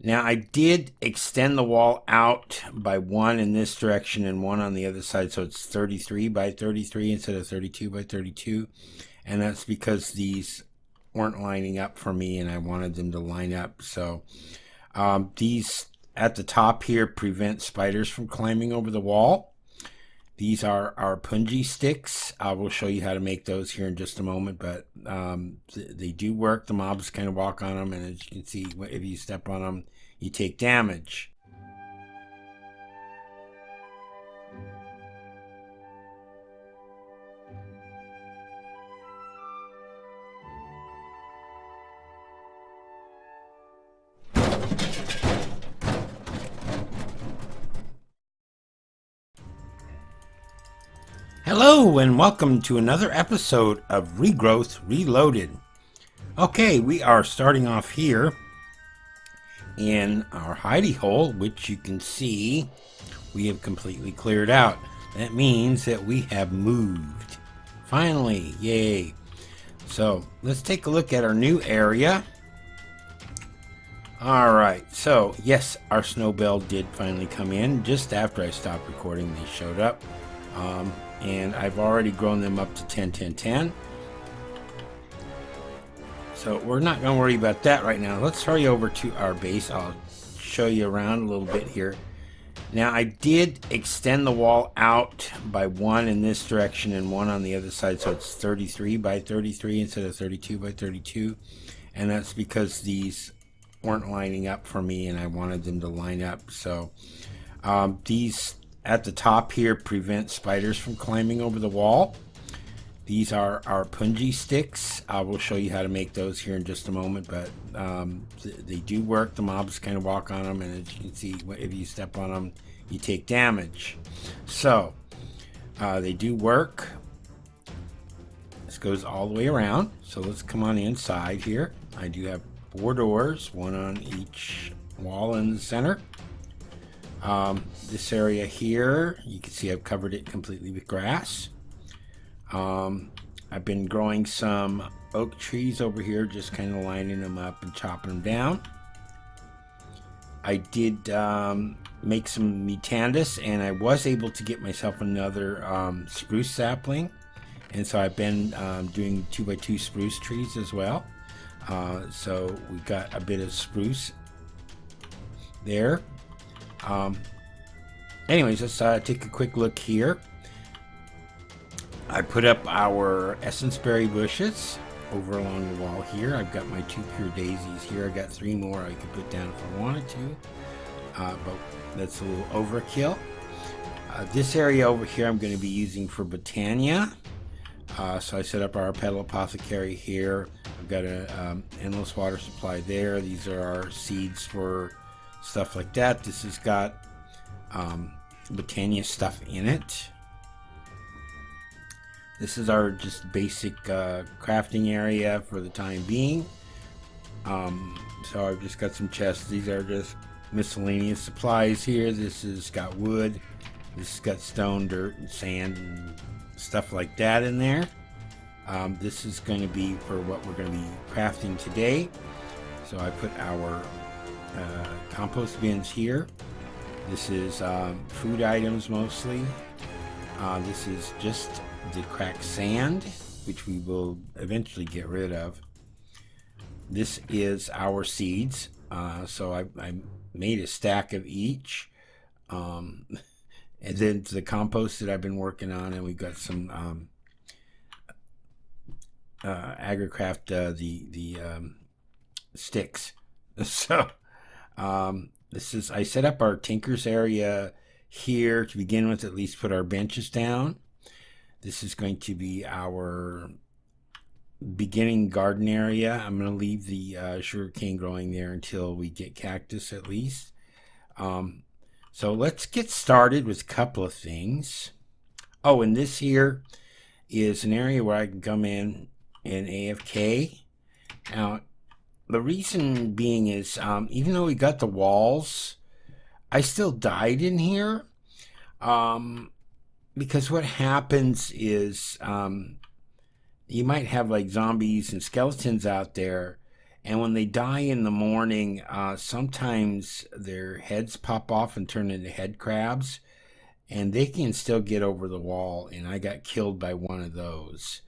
Now I did extend the wall out by one in this direction and one on the other side, so it's 33 by 33 instead of 32 by 32, and that's because these weren't lining up for me and I wanted them to line up. So these at the top here prevent spiders from climbing over the wall. These are our punji sticks. I will show you how to make those here in just a moment, but they do work. The mobs kind of walk on them, and as you can see, if you step on them, you take damage. Hello and welcome to another episode of Regrowth Reloaded. Okay, we are starting off here in our hidey hole, which you can see we have completely cleared out. That means that we have moved. Finally, yay. So let's take a look at our new area. Alright, so yes, our snow bell did finally come in. Just after I stopped recording, they showed up. And I've already grown them up to 10, 10, 10. So we're not going to worry about that right now. Let's hurry over to our base. I'll show you around a little bit here. Now I did extend the wall out by one in this direction and one on the other side, so it's 33 by 33 instead of 32 by 32, and that's because these weren't lining up for me and I wanted them to line up. So these at the top here prevent spiders from climbing over the wall. These are our punji sticks. I will show you how to make those here in just a moment, but they do work. The mobs kind of walk on them, and as you can see, if you step on them, you take damage. So they do work. This goes all the way around. So let's come on inside here. I do have 4 doors, one on each wall in the center. This area here, you can see I've covered it completely with grass. I've been growing some oak trees over here, just kind of lining them up and chopping them down. I did make some metandus, and I was able to get myself another spruce sapling, and so I've been doing 2x2 spruce trees as well. So we got a bit of spruce there. Anyways, let's take a quick look here. I put up our essence berry bushes over along the wall here. I've got my 2 pure daisies here. I got 3 more I could put down if I wanted to, but that's a little overkill. This area over here I'm going to be using for Botania. So I set up our petal apothecary here. I've got an endless water supply there. These are our seeds for stuff like that. This has got Botania stuff in it. This is our just basic crafting area for the time being. So I've just got some chests. These are just miscellaneous supplies here. This has got wood. This has got stone, dirt, and sand and stuff like that in there. This is going to be for what we're going to be crafting today. So I put our compost bins here. This is food items mostly. This is just the cracked sand, which we will eventually get rid of. This is our seeds. So I made a stack of each. And then the compost that I've been working on, and we've got some Agrocraft, the sticks. So this is, I set up our Tinker's area here to begin with, at least put our benches down. This is going to be our beginning garden area. I'm going to leave the sugarcane growing there until we get cactus at least. So let's get started with a couple of things. Oh, and this here is an area where I can come in AFK. Now, the reason being is, even though we got the walls, I still died in here. Because what happens is, you might have like zombies and skeletons out there, And when they die in the morning, sometimes their heads pop off and turn into head crabs, and they can still get over the wall, and I got killed by one of those.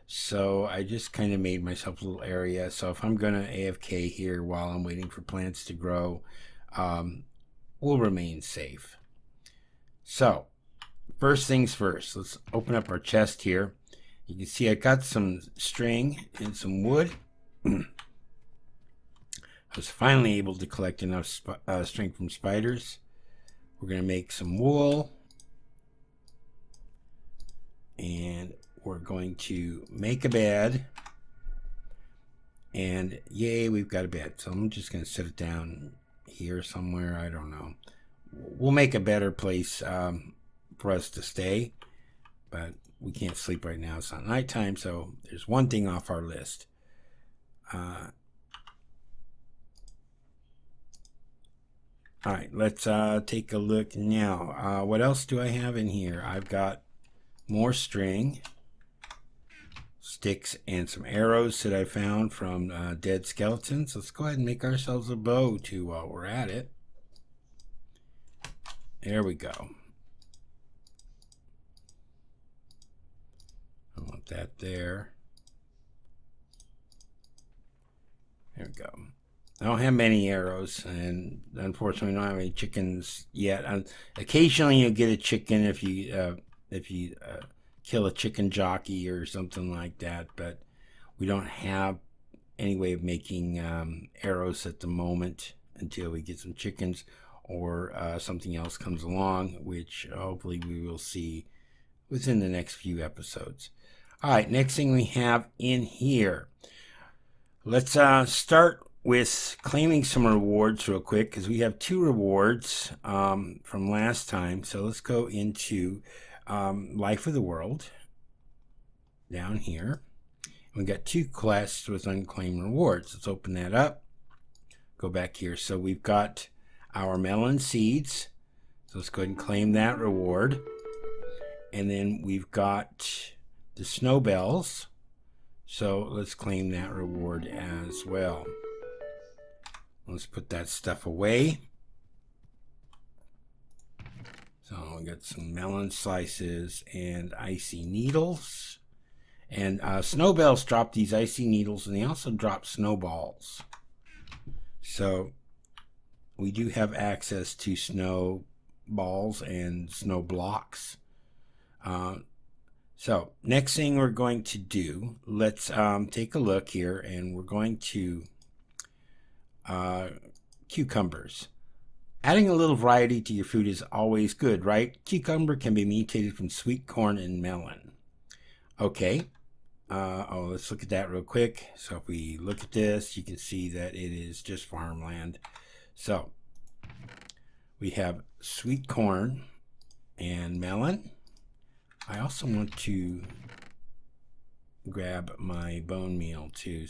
So I just kind of made myself a little area. So if I'm going to AFK here while I'm waiting for plants to grow, we'll remain safe. So first things first, let's open up our chest here. You can see I got some string and some wood. I was finally able to collect enough string from spiders. We're going to make some wool. And we're going to make a bed. And yay, we've got a bed. So I'm just going to set it down here somewhere. I don't know. We'll make a better place for us to stay. But we can't sleep right now. It's not nighttime, so there's one thing off our list. All right, let's take a look now. What else do I have in here? I've got more string, sticks, and some arrows that I found from dead skeletons. Let's go ahead and make ourselves a bow too while we're at it. There we go. I want that there. There we go. I don't have many arrows, and unfortunately, I don't have any chickens yet. Occasionally, you'll get a chicken if you kill a chicken jockey or something like that, but we don't have any way of making arrows at the moment until we get some chickens or something else comes along, which hopefully we will see within the next few episodes. All right, next thing we have in here. Let's start with claiming some rewards real quick, because we have 2 rewards from last time. So let's go into Life of the World down here. We got 2 quests with unclaimed rewards. Let's open that up. Go back here. So we've got our melon seeds. So let's go ahead and claim that reward. And then we've got the snow bells. So let's claim that reward as well. Let's put that stuff away. So we got some melon slices and icy needles. And snowbells drop these icy needles, and they also drop snowballs. So we do have access to snowballs and snow blocks. So next thing we're going to do, let's take a look here, and we're going to cucumbers. Adding a little variety to your food is always good, right? Cucumber can be mutated from sweet corn and melon. Okay. Let's look at that real quick. So if we look at this, you can see that it is just farmland. So we have sweet corn and melon. I also want to grab my bone meal too.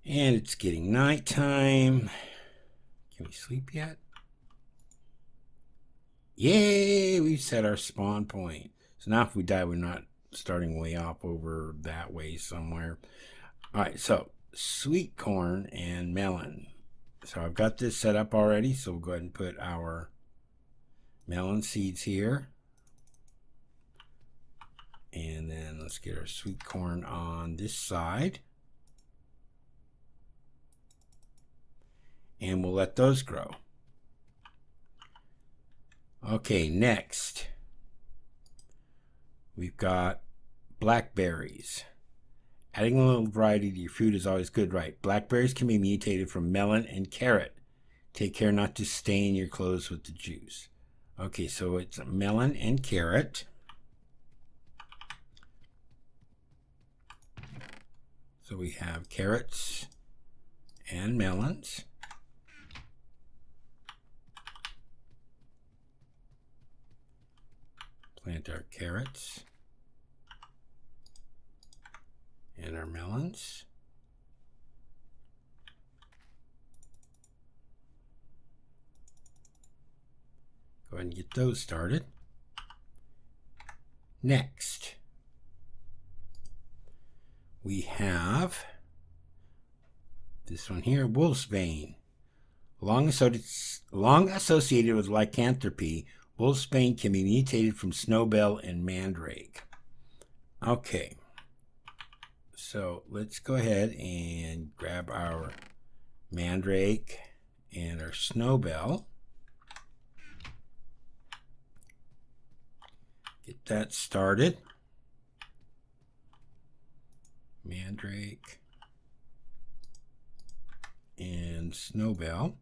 And it's getting nighttime. Can we sleep yet? Yay! We've set our spawn point. So now if we die, we're not starting way off over that way somewhere. Alright, so sweet corn and melon. So I've got this set up already. So we'll go ahead and put our melon seeds here. And then let's get our sweet corn on this side. And we'll let those grow. Okay, next we've got blackberries. Adding a little variety to your food is always good, right? Blackberries can be mutated from melon and carrot. Take care not to stain your clothes with the juice. Okay, so it's melon and carrot. So we have carrots and melons. Plant our carrots and our melons. Go ahead and get those started. Next, we have this one here, wolfsbane. Long associated with lycanthropy, wolfsbane can be mutated from snowbell and mandrake. Okay, so let's go ahead and grab our mandrake and our snowbell. Get that started. Mandrake and snowbell.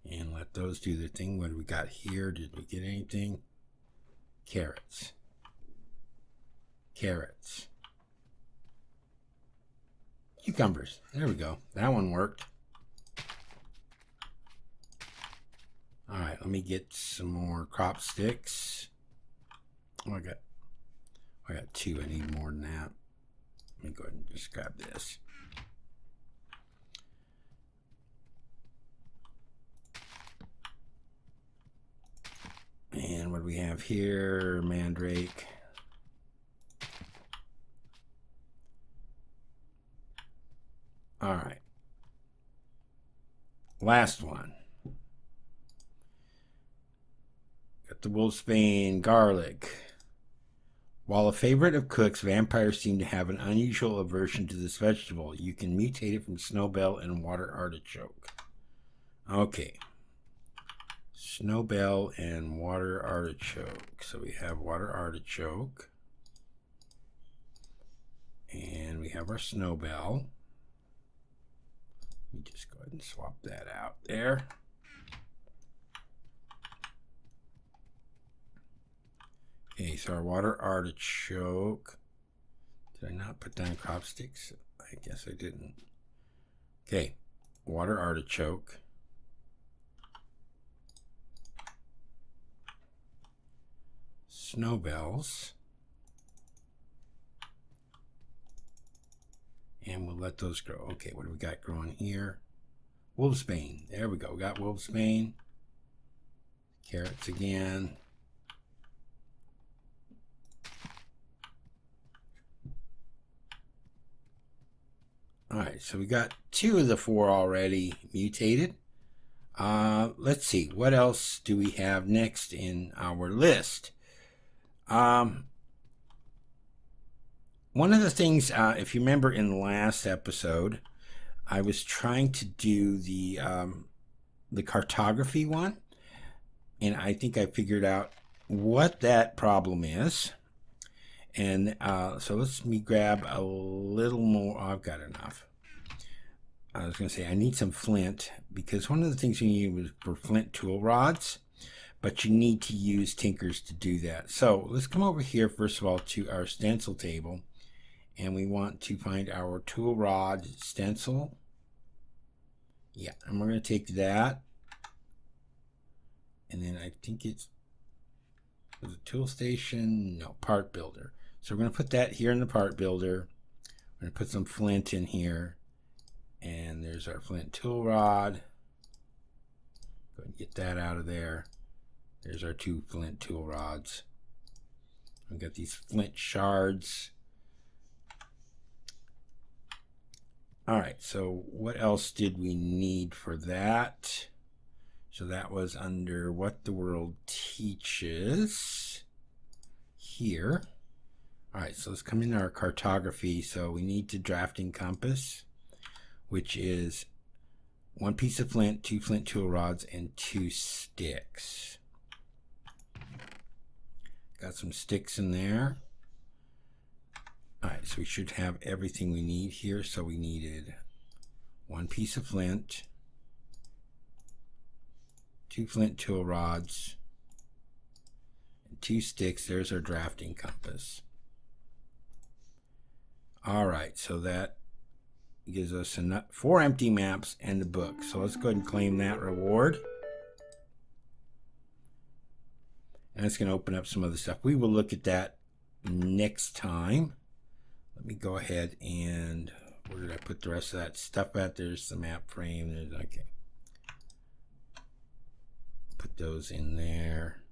And let those do their thing. What do we got here? Did we get anything? Carrots. Carrots. Cucumbers. There we go. That one worked. All right, let me get some more crop sticks. Oh, I got 2. I need more than that. Let me go ahead and just grab this. And what do we have here? Mandrake. All right. Last one. Got the wolfsbane garlic. While a favorite of cooks, vampires seem to have an unusual aversion to this vegetable. You can mutate it from snowbell and water artichoke. Okay. Snowbell and water artichoke. So we have water artichoke. And we have our snowbell. Let me just go ahead and swap that out there. Okay, so our water artichoke. Did I not put down crop sticks? I guess I didn't. Okay, water artichoke. Snowbells. And we'll let those grow. Okay, what do we got growing here? Wolfsbane. There we go. We got wolfsbane. Carrots again. All right, so we got 2 of the 4 already mutated. Let's see, what else do we have next in our list? One of the things, if you remember in the last episode, I was trying to do the cartography one, and I think I figured out what that problem is. And so let me grab a little more. Oh, I've got enough. I was going to say I need some flint, because one of the things you need was for flint tool rods, but you need to use tinkers to do that. So let's come over here first of all to our stencil table, and we want to find our tool rod stencil. Yeah, and we're going to take that, and then I think it's the tool station. No, part builder. So we're going to put that here in the part builder. We're going to put some flint in here. And there's our flint tool rod. Go ahead and get that out of there. There's our 2 flint tool rods. We've got these flint shards. All right, so what else did we need for that? So that was under what the world teaches here. All right, so let's come into our cartography. So we need to drafting compass, which is 1 piece of flint, 2 flint tool rods, and 2 sticks. Got some sticks in there. All right, so we should have everything we need here. So we needed 1 piece of flint, 2 flint tool rods, and 2 sticks. There's our drafting compass. All right, so that gives us 4 empty maps and a book. So let's go ahead and claim that reward. And it's going to open up some other stuff. We will look at that next time. Let me go ahead and where did I put the rest of that stuff at? There's the map frame. There's, okay. Put those in there.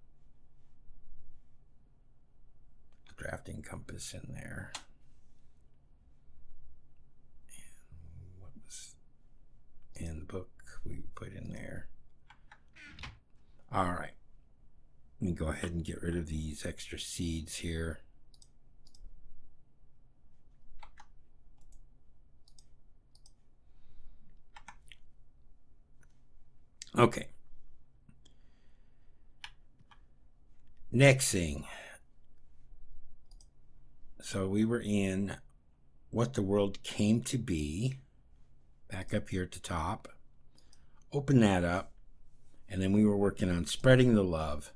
drafting compass in there. And what was in the book we put in there? All right. Let me go ahead and get rid of these extra seeds here. Okay. Next thing. So we were in what the world came to be. Back up here at the top. Open that up. And then we were working on spreading the love.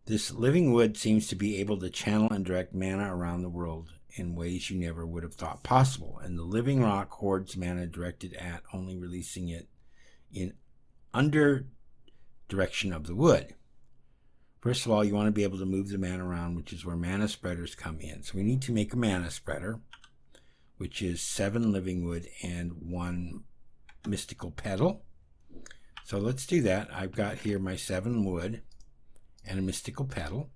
This living wood seems to be able to channel and direct mana around the world in ways you never would have thought possible. And the living rock hoards mana directed at only releasing it in under direction of the wood. First of all, you want to be able to move the mana around, which is where mana spreaders come in. So we need to make a mana spreader, which is 7 living wood and 1 mystical petal. So let's do that. I've got here my 7 wood and a mystical petal.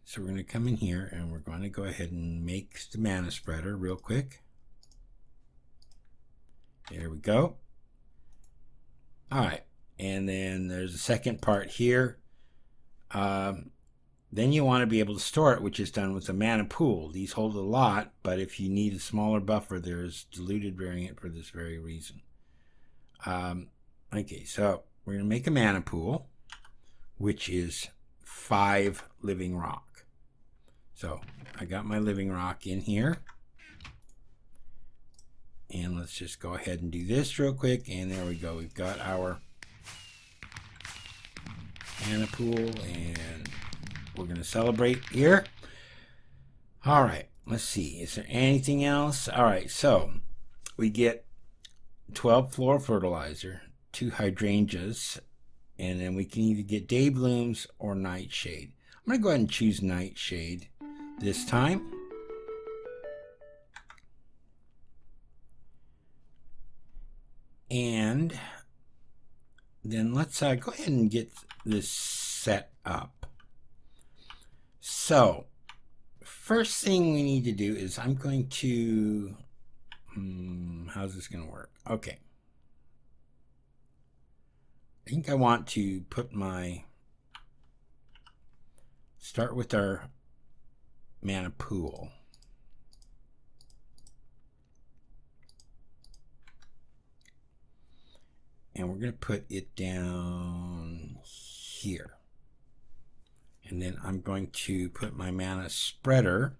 So we're going to come in here and we're going to go ahead and make the mana spreader real quick. There we go. All right, and then there's a second part here. Then you want to be able to store it, which is done with a mana pool. These hold a lot, but if you need a smaller buffer, there's diluted variant for this very reason. Okay, so we're going to make a mana pool, which is 5 living rock. So I got my living rock in here. And let's just go ahead and do this real quick. And there we go. We've got our mana pool. And we're going to celebrate here. All right. Let's see. Is there anything else? All right. So we get 12 floral fertilizer, 2 hydrangeas. And then we can either get day blooms or nightshade. I'm going to go ahead and choose nightshade this time. And then let's go ahead and get this set up. So first thing we need to do is I'm going to, how's this going to work? Okay. I think I want to put start with our mana pool. And we're going to put it down here. And then I'm going to put my mana spreader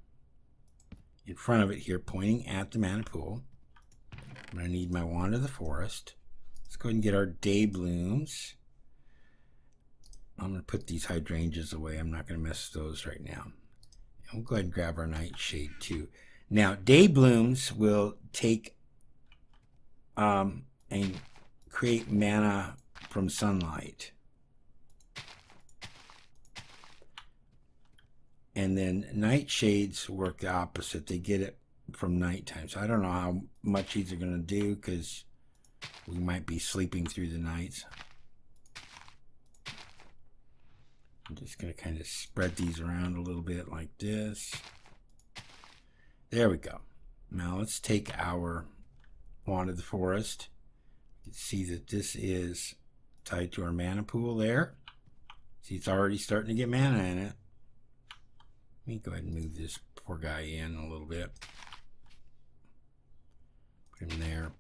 in front of it here, pointing at the mana pool. I'm going to need my wand of the forest. Let's go ahead and get our day blooms. I'm going to put these hydrangeas away. I'm not going to mess with those right now. And we'll go ahead and grab our nightshade too. Now, day blooms will take and create mana from sunlight. And then nightshades work the opposite. They get it from nighttime. So I don't know how much these are going to do because we might be sleeping through the nights. I'm just going to kind of spread these around a little bit like this. There we go. Now let's take our wand of the forest. You can see that this is tied to our mana pool there. See, it's already starting to get mana in it. Let me go ahead and move this poor guy in a little bit. Put him there.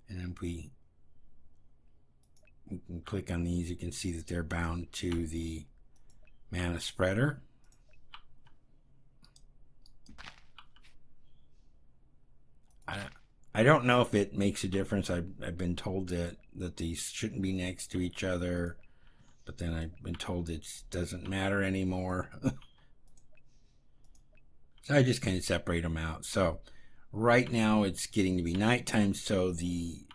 And then we can click on these. You can see that they're bound to the mana spreader. I don't know if it makes a difference. I've been told that these shouldn't be next to each other, but then I've been told it doesn't matter anymore. So I just kind of separate them out. So right now it's getting to be nighttime, so the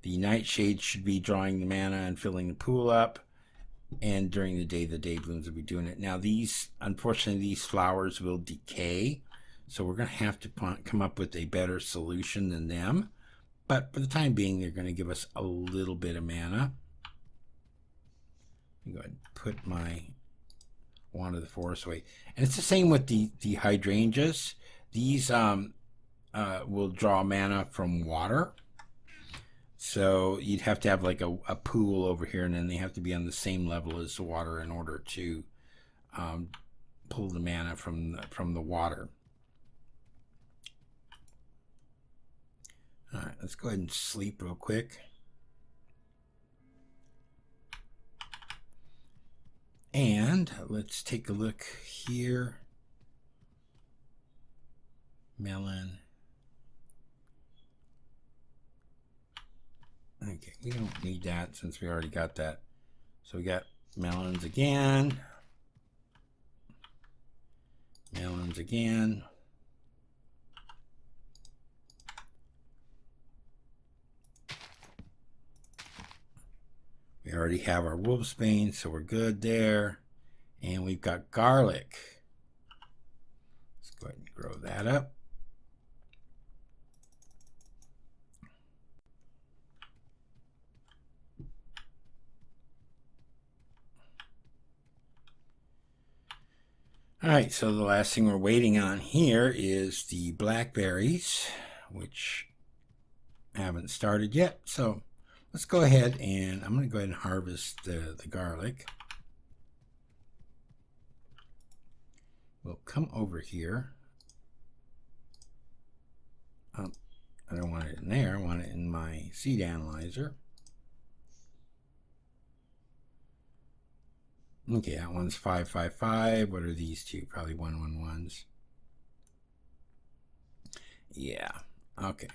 nightshade should be drawing the mana and filling the pool up, and during the day blooms will be doing it. Now these, unfortunately, these flowers will decay, so we're going to have to come up with a better solution than them. But for the time being, they're going to give us a little bit of mana. Go ahead and put my Wand of the Forest away. And it's the same with the hydrangeas. These will draw mana from water. So you'd have to have like a pool over here, and then they have to be on the same level as the water in order to pull the mana from the water. All right, let's go ahead and sleep real quick. And let's take a look here. Melon. Okay, we don't need that since we already got that. So we got melons again. Melons again. We already have our wolfsbane, so we're good there. And we've got garlic. Let's go ahead and grow that up. All right, so the last thing we're waiting on here is the blackberries, which haven't started yet. So let's go ahead and I'm going to go ahead and harvest the garlic. We'll come over here. I don't want it in there. I want it in my seed analyzer. Okay, that one's 555. What are these two? Probably 111s. Yeah, okay.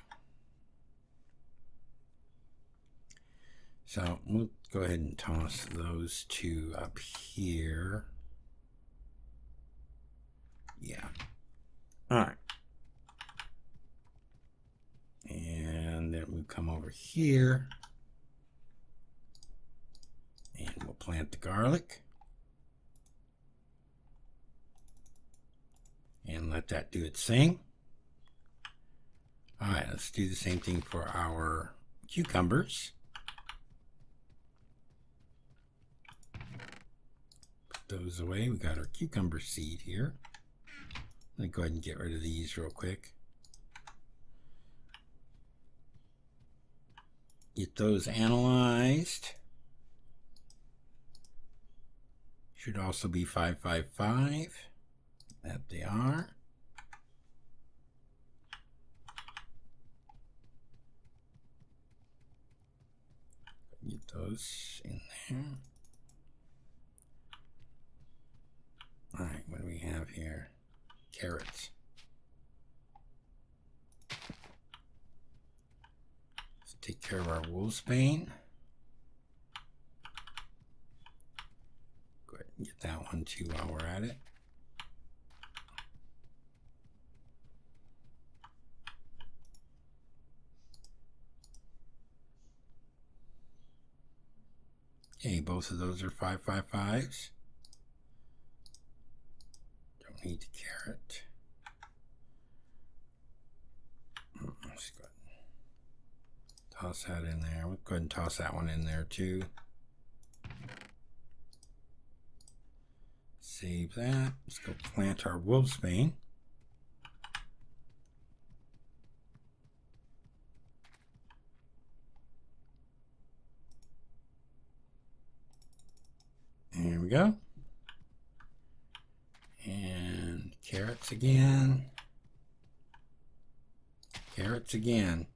So we'll go ahead and toss those two up here. Yeah. All right. And then we'll come over here. And we'll plant the garlic. And let that do its thing. All right, let's do the same thing for our cucumbers. Put those away. We got our cucumber seed here. Let me go ahead and get rid of these real quick. Get those analyzed. Should also be 555. That they are. Get those in there. All right, what do we have here? Carrots. Let's take care of our wolfsbane. Go ahead and get that one too while we're at it. Okay, both of those are 555s. Don't need the carrot. Let's go ahead and toss that in there. We'll go ahead and toss that one in there too. Save that. Let's go plant our wolfsbane. There we go. And carrots again. Carrots again.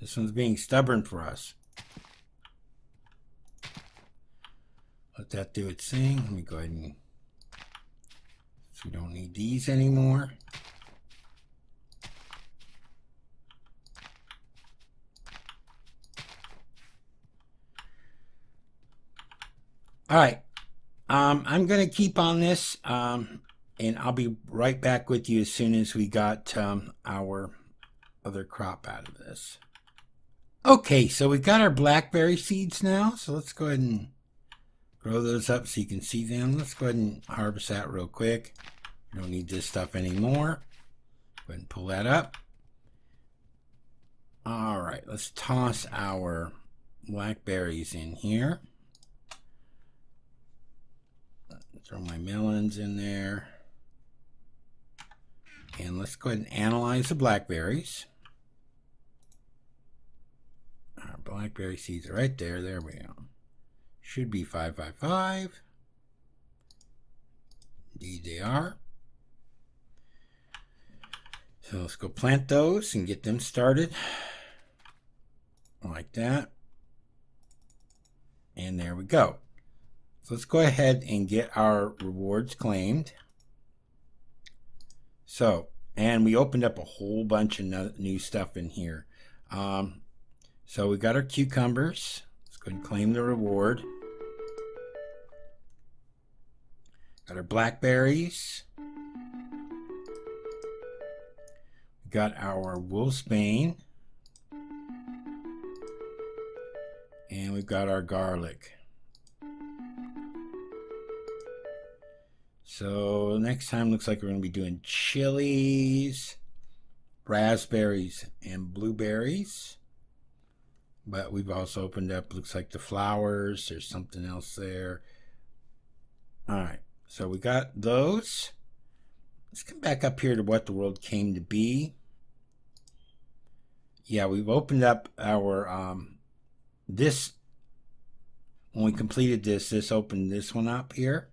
This one's being stubborn for us. Let that do its thing. Let me go ahead and... So we don't need these anymore. All right. I'm going to keep on this, and I'll be right back with you as soon as we got our other crop out of this. Okay, so we've got our blackberry seeds now, so let's go ahead and grow those up so you can see them. Let's go ahead and harvest that real quick. We don't need this stuff anymore. Go ahead and pull that up. All right, let's toss our blackberries in here. Throw my melons in there. And let's go ahead and analyze the blackberries. Our blackberry seeds are right there. There we go. Should be 555. Indeed they are. So let's go plant those and get them started. Like that. And there we go. So let's go ahead and get our rewards claimed. So, and we opened up a whole bunch of new stuff in here. So we got our cucumbers. Let's go ahead and claim the reward. Got our blackberries. We got our wolfsbane. And we've got our garlic. So next time looks like we're going to be doing chilies, raspberries, and blueberries. But we've also opened up, looks like the flowers. There's something else there. All right, so we got those. Let's come back up here to what the world came to be. Yeah, we've opened up our, this, when we completed this opened this one up here.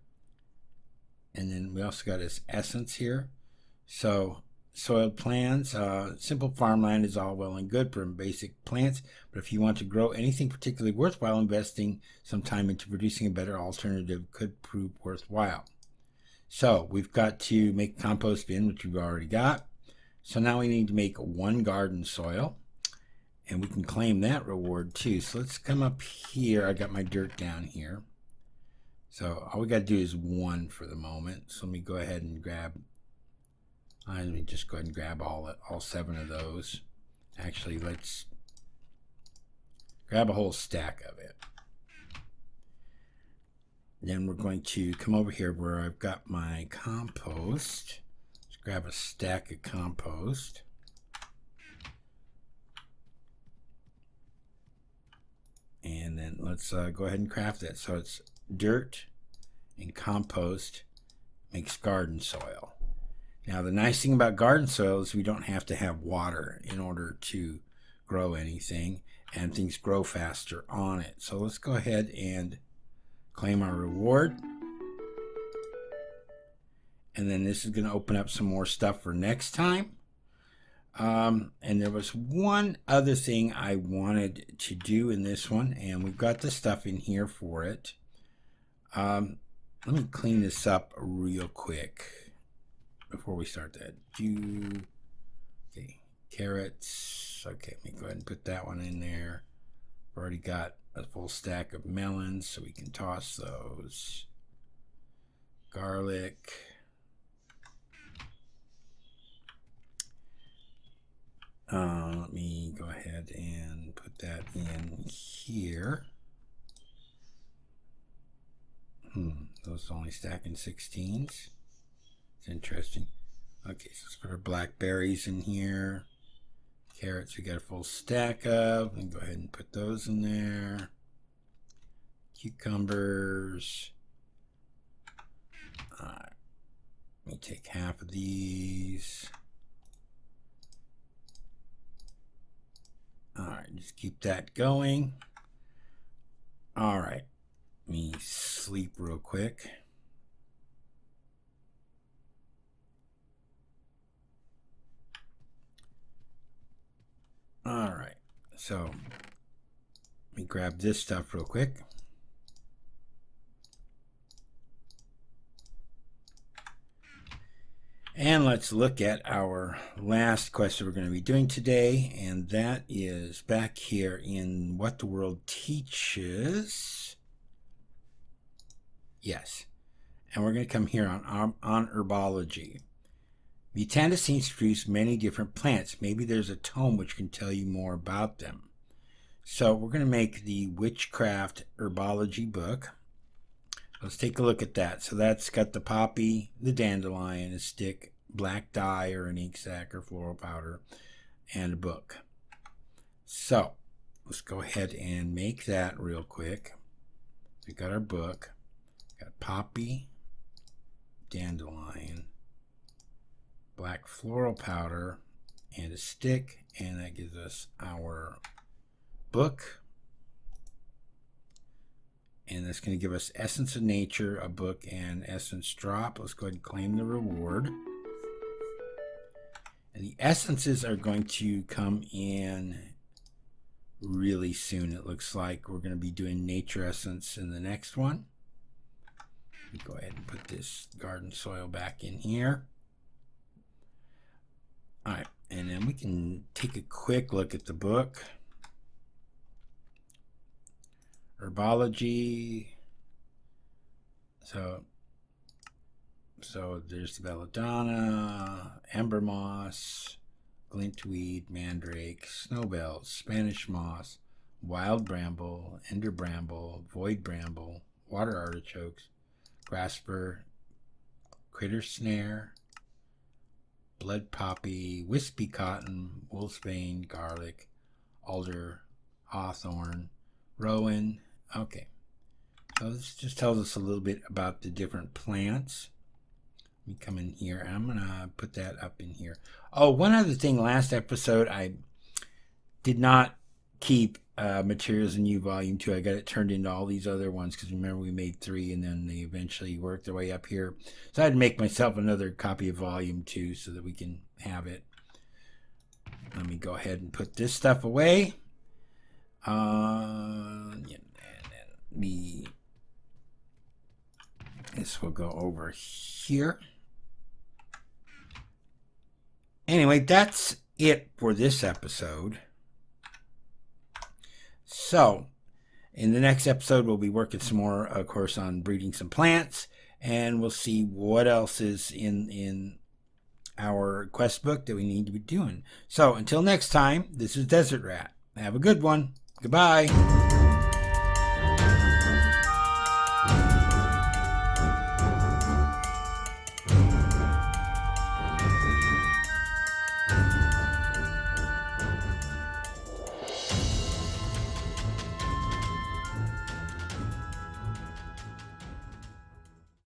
And then we also got this essence here. So soil plants, simple farmland is all well and good for basic plants, but if you want to grow anything particularly worthwhile, investing some time into producing a better alternative could prove worthwhile. So we've got to make a compost bin, which we've already got. So now we need to make one garden soil, and we can claim that reward too. So let's come up here. I got my dirt down here. So all we got to do is one for the moment. So let me go ahead and grab, let me just go ahead and grab all 7 of those. Actually, let's grab a whole stack of it. Then we're going to come over here where I've got my compost. Let's grab a stack of compost. And then let's go ahead and craft that. So it's dirt and compost makes garden soil. Now the nice thing about garden soil is we don't have to have water in order to grow anything, and things grow faster on it. So let's go ahead and claim our reward. And then this is going to open up some more stuff for next time. And there was one other thing I wanted to do in this one, and we've got the stuff in here for it. Let me clean this up real quick before we start that. Okay, carrots. Okay, let me go ahead and put that one in there. I've already got a full stack of melons, so we can toss those. Garlic. Let me go ahead and put that in here. Those only stack in 16s. It's interesting. Okay, so let's put our blackberries in here. Carrots we got a full stack of. And go ahead and put those in there. Cucumbers. Alright. Let me take half of these. Alright, just keep that going. Alright. Let me sleep real quick. All right, so let me grab this stuff real quick. And let's look at our last quest that we're going to be doing today, and that is back here in What the World Teaches. Yes, and we're going to come here on herbology. Botanists seem to produce many different plants. Maybe there's a tome which can tell you more about them. So we're going to make the Witchcraft Herbology book. Let's take a look at that. So that's got the poppy, the dandelion, a stick, black dye or an ink sac or floral powder, and a book. So let's go ahead and make that real quick. We got our book, got poppy, dandelion, black floral powder, and a stick, and that gives us our book. And that's going to give us Essence of Nature, a book, and Essence Drop. Let's go ahead and claim the reward. And the essences are going to come in really soon. It looks like we're going to be doing Nature Essence in the next one. Go ahead and put this garden soil back in here. All right, and then we can take a quick look at the book. Herbology. So there's the belladonna, ember moss, glintweed, mandrake, snowbells, Spanish moss, wild bramble, ender bramble, void bramble, water artichokes, grasper, critter snare, blood poppy, wispy cotton, wolfsbane, garlic, alder, hawthorn, rowan. Okay, so this just tells us a little bit about the different plants. Let me come in here. I'm gonna put that up in here. Oh, one other thing. Last episode, I did not keep Materials in You Volume 2. I got it turned into all these other ones because remember we made 3 and then they eventually worked their way up here. So I had to make myself another copy of Volume 2 so that we can have it. Let me go ahead and put this stuff away. This will go over here. Anyway, that's it for this episode. So, in the next episode, we'll be working some more, of course, on breeding some plants, and we'll see what else is in our quest book that we need to be doing. So, until next time, this is Desert Rat. Have a good one. Goodbye.